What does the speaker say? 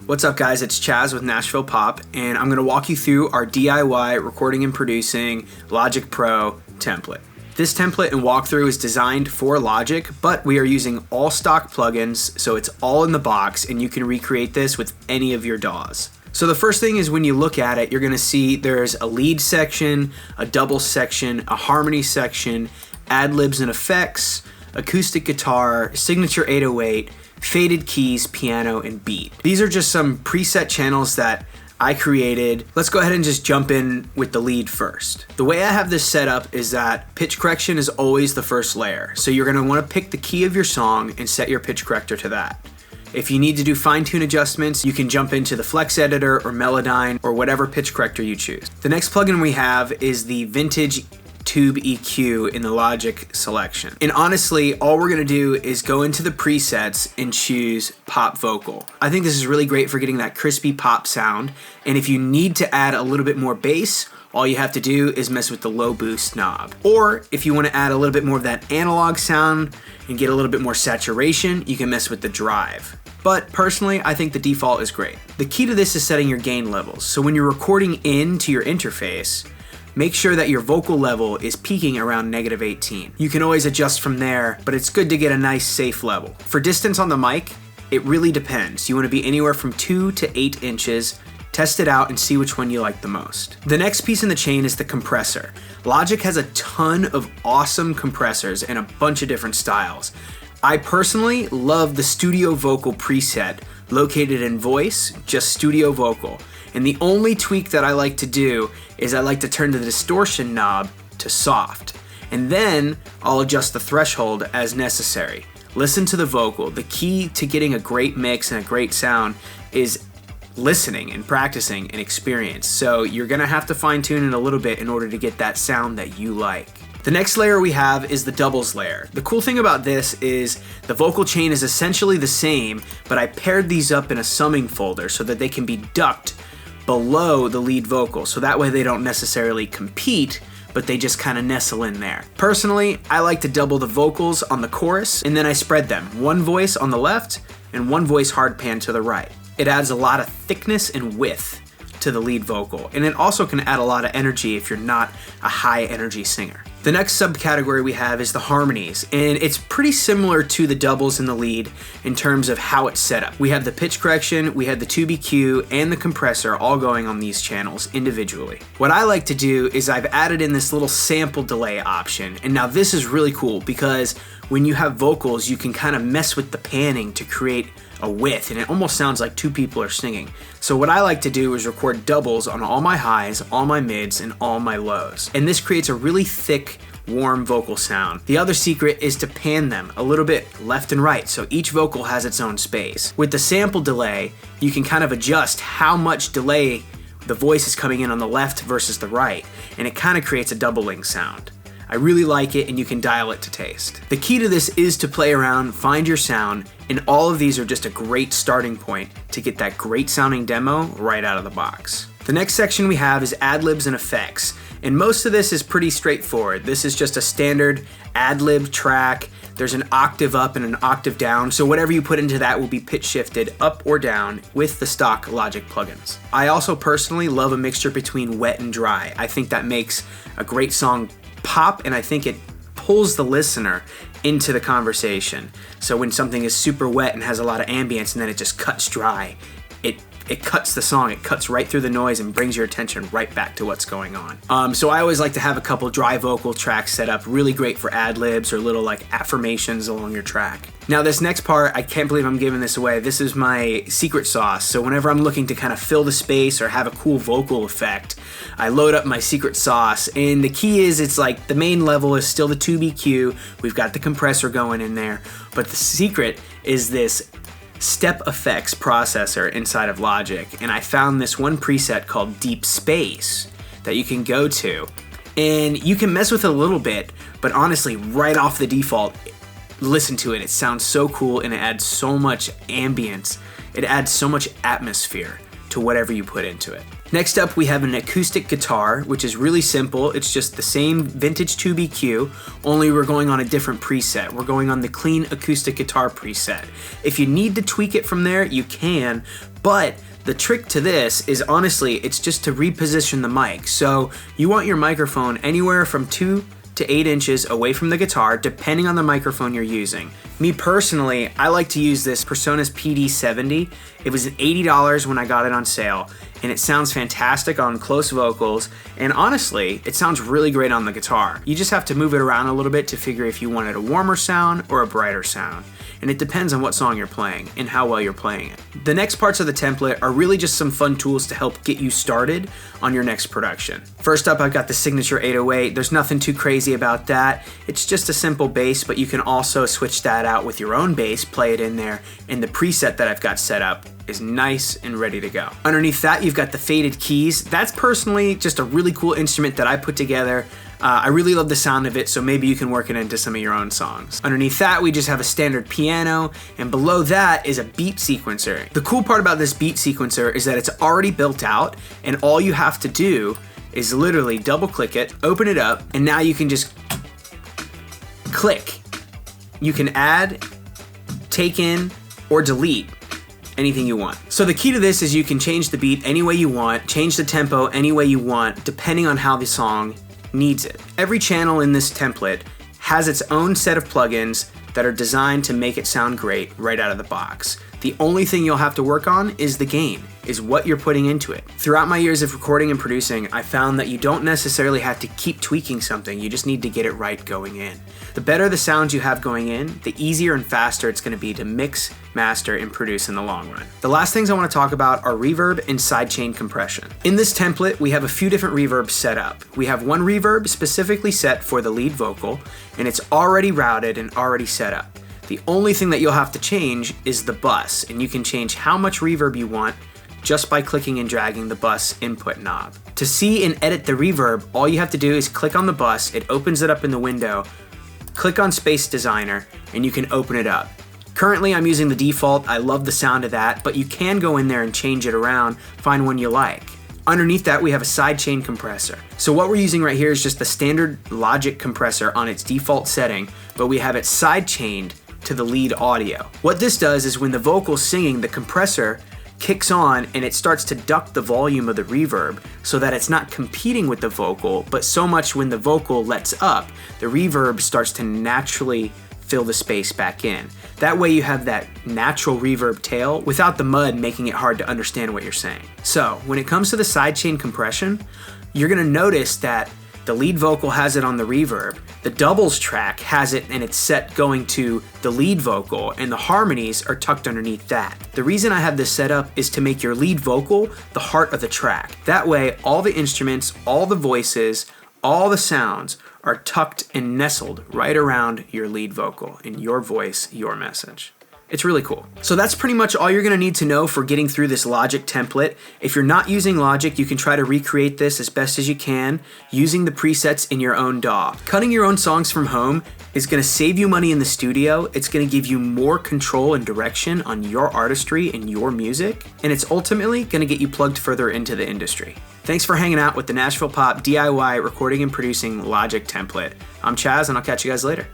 What's up guys, it's Chaz with Nashville Pop, and I'm going to walk you through our DIY recording and producing Logic Pro template. This template and walkthrough is designed for Logic, but we are using all stock plugins, so it's all in the box and you can recreate this with any of your DAWs. So the first thing is when you look at it, you're going to see there's a lead section, a double section, a harmony section, ad-libs and effects, acoustic guitar, signature 808, faded keys, piano, and beat. These are just some preset channels that I created. Let's go ahead and just jump in with the lead first. The way I have this set up is that pitch correction is always the first layer. So you're gonna wanna pick the key of your song and set your pitch corrector to that. If you need to do fine-tune adjustments, you can jump into the Flex Editor or Melodyne or whatever pitch corrector you choose. The next plugin we have is the Vintage Tube EQ in the Logic selection. And honestly, all we're gonna do is go into the presets and choose pop vocal. I think this is really great for getting that crispy pop sound. And if you need to add a little bit more bass, all you have to do is mess with the low boost knob. Or if you wanna add a little bit more of that analog sound and get a little bit more saturation, you can mess with the drive. But personally, I think the default is great. The key to this is setting your gain levels. So when you're recording into your interface, make sure that your vocal level is peaking around -18. You can always adjust from there, but it's good to get a nice safe level. For distance on the mic, it really depends. You want to be anywhere from 2 to 8 inches. Test it out and see which one you like the most. The next piece in the chain is the compressor. Logic has a ton of awesome compressors in a bunch of different styles. I personally love the Studio Vocal preset located in Voice, just Studio Vocal. And the only tweak that I like to do is I like to turn the distortion knob to soft. And then I'll adjust the threshold as necessary. Listen to the vocal. The key to getting a great mix and a great sound is listening and practicing and experience. So you're gonna have to fine tune it a little bit in order to get that sound that you like. The next layer we have is the doubles layer. The cool thing about this is the vocal chain is essentially the same, but I paired these up in a summing folder so that they can be ducked below the lead vocal, so that way they don't necessarily compete, but they just kind of nestle in there. Personally, I like to double the vocals on the chorus, and then I spread them. One voice on the left, and one voice hard pan to the right. It adds a lot of thickness and width to the lead vocal, and it also can add a lot of energy if you're not a high energy singer. The next subcategory we have is the harmonies, and it's pretty similar to the doubles in the lead in terms of how it's set up. We have the pitch correction, we have the tube EQ, and the compressor all going on these channels individually. What I like to do is I've added in this little sample delay option, and now this is really cool because when you have vocals, you can kind of mess with the panning to create a width, and it almost sounds like two people are singing. So what I like to do is record doubles on all my highs, all my mids, and all my lows. And this creates a really thick, warm vocal sound. The other secret is to pan them a little bit left and right, so each vocal has its own space. With the sample delay, you can kind of adjust how much delay the voice is coming in on the left versus the right, and it kind of creates a doubling sound. I really like it, and you can dial it to taste. The key to this is to play around, find your sound, and all of these are just a great starting point to get that great sounding demo right out of the box. The next section we have is ad-libs and effects, and most of this is pretty straightforward. This is just a standard ad-lib track. There's an octave up and an octave down, so whatever you put into that will be pitch shifted up or down with the stock Logic plugins. I also personally love a mixture between wet and dry. I think that makes a great song pop, and I think it pulls the listener into the conversation. So when something is super wet and has a lot of ambience and then it just cuts dry, it cuts the song, it cuts right through the noise and brings your attention right back to what's going on. So I always like to have a couple dry vocal tracks set up, really great for ad-libs or little like affirmations along your track. Now this next part, I can't believe I'm giving this away. This is my secret sauce. So whenever I'm looking to kind of fill the space or have a cool vocal effect, I load up my secret sauce. And the key is, it's like the main level is still the tube EQ. We've got the compressor going in there, but the secret is this step effects processor inside of Logic. And I found this one preset called Deep Space that you can go to, and you can mess with it a little bit, but honestly, right off the default, listen to it. It sounds so cool, and it adds so much ambience. It adds so much atmosphere to whatever you put into it. Next up, we have an acoustic guitar, which is really simple. It's just the same vintage tube EQ, only we're going on a different preset. We're going on the clean acoustic guitar preset. If you need to tweak it from there, you can, But the trick to this is honestly, it's just to reposition the mic. So you want your microphone anywhere from 2 to 8 inches away from the guitar, depending on the microphone you're using. Me personally, I like to use this PreSonus PD70. It was $80 when I got it on sale, and it sounds fantastic on close vocals, and honestly, it sounds really great on the guitar. You just have to move it around a little bit to figure if you wanted a warmer sound or a brighter sound. And it depends on what song you're playing and how well you're playing it. The next parts of the template are really just some fun tools to help get you started on your next production. First up, I've got the Signature 808. There's nothing too crazy about that. It's just a simple bass, but you can also switch that out with your own bass, play it in there, and the preset that I've got set up is nice and ready to go. Underneath that, you've got the Faded Keys. That's personally just a really cool instrument that I put together. I really love the sound of it, so maybe you can work it into some of your own songs. Underneath that, we just have a standard piano, and below that is a beat sequencer. The cool part about this beat sequencer is that it's already built out, and all you have to do is literally double click it, open it up, and now you can just click. You can add, take in, or delete anything you want. So the key to this is you can change the beat any way you want, change the tempo any way you want, depending on how the song needs it. Every channel in this template has its own set of plugins that are designed to make it sound great right out of the box. The only thing you'll have to work on is the gain, is what you're putting into it. Throughout my years of recording and producing, I found that you don't necessarily have to keep tweaking something, you just need to get it right going in. The better the sounds you have going in, the easier and faster it's gonna be to mix, master, and produce in the long run. The last things I wanna talk about are reverb and sidechain compression. In this template, we have a few different reverbs set up. We have one reverb specifically set for the lead vocal, and it's already routed and already set up. The only thing that you'll have to change is the bus, and you can change how much reverb you want just by clicking and dragging the bus input knob. To see and edit the reverb, all you have to do is click on the bus, it opens it up in the window, click on Space Designer, and you can open it up. Currently, I'm using the default. I love the sound of that, but you can go in there and change it around, find one you like. Underneath that, we have a sidechain compressor. So what we're using right here is just the standard Logic compressor on its default setting, but we have it sidechained to the lead audio. What this does is when the vocal's singing, the compressor kicks on and it starts to duck the volume of the reverb so that it's not competing with the vocal, but so much when the vocal lets up, the reverb starts to naturally fill the space back in. That way you have that natural reverb tail without the mud making it hard to understand what you're saying. So when it comes to the sidechain compression, you're gonna notice that the lead vocal has it on the reverb, the doubles track has it and it's set going to the lead vocal, and the harmonies are tucked underneath that. The reason I have this set up is to make your lead vocal the heart of the track. That way, all the instruments, all the voices, all the sounds are tucked and nestled right around your lead vocal, in your voice, your message. It's really cool. So that's pretty much all you're gonna need to know for getting through this Logic template. If you're not using Logic, you can try to recreate this as best as you can using the presets in your own DAW. Cutting your own songs from home is gonna save you money in the studio. It's gonna give you more control and direction on your artistry and your music, and it's ultimately gonna get you plugged further into the industry. Thanks for hanging out with the Nashville Pop DIY recording and producing Logic template. I'm Chaz, and I'll catch you guys later.